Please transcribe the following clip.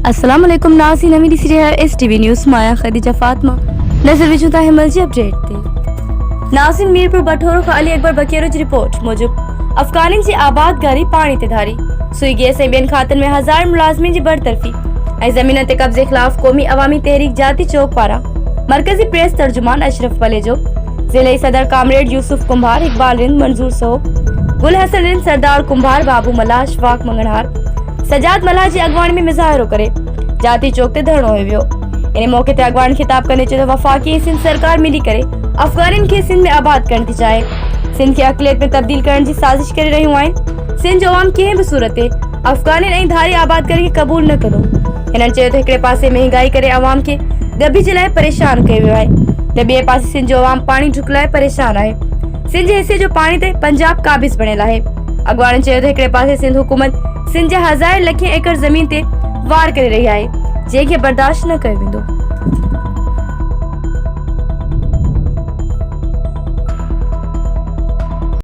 अस्सलाम वालेकुम नाज़रीन, नवी ॾिसी रहिया आहियो STV न्यूज़। मां ख़दीजा फ़ातिमा। नज़र विझूं था हिमल जी अपडेट ते। नाज़रीन, मीरपुर बठोरो खां अली अकबर बकेरो जी रिपोर्ट मूजिब अफ़गानिन जी आबादगारी पाणी ते धारी। सुई गैस ऐं ॿियनि खातनि में हज़ार मुलाज़िमीन जी बरतरफ़ी ऐं ज़मीन ते कब्ज़े ख़िलाफ़ क़ौमी अवामी तहरीक जाती चौक पारां मरकज़ी प्रेस तर्जुमान अशरफ वलेजो, ज़िले सदर कामरेड यूसुफ कुंभार, इकबाल रिंद, मंजूर सोब, गुल हसन रिंद, सरदार कुंभार, बाबू मलाश, वाक मंगनहार, सजाद मल्हा जी अगवाणी में मुज़ाहिरो करे जाती चौक ते धरणो वियो। इन मौके ते अगवान खिताब कंदे चयो त वफ़ाक़ी ऐं सिंध सरकार मिली करे अफ़गानिन खे सिंध में आबाद करण थी चाहे। सिंध खे अक़लियत में तब्दील करण जी साज़िश करे रहियूं आहिनि। सिंध जो अवाम कंहिं बि सूरत ते अफ़गानिन ऐं धारी आबाद करे खे क़बूल न कंदो। हिननि चयो त हिकिड़े पासे महांगाई करे अवाम खे ॻबी जे लाइ परेशान कयो वियो आहे त ॿिए पासे सिंध जो अवाम पाणी ढुक लाइ परेशान आहे। सिंध जे हिसे जो पाणी ते पंजाब क़ाबिज़ बणियल आहे। अगवान चयो त हिकिड़े पासे सिंध हुकूमत सिंध जे हज़ार लखे एकड़ ज़मीन ते वार करे रही आहे, जंहिंखे बर्दाश्त न कयो वेंदो।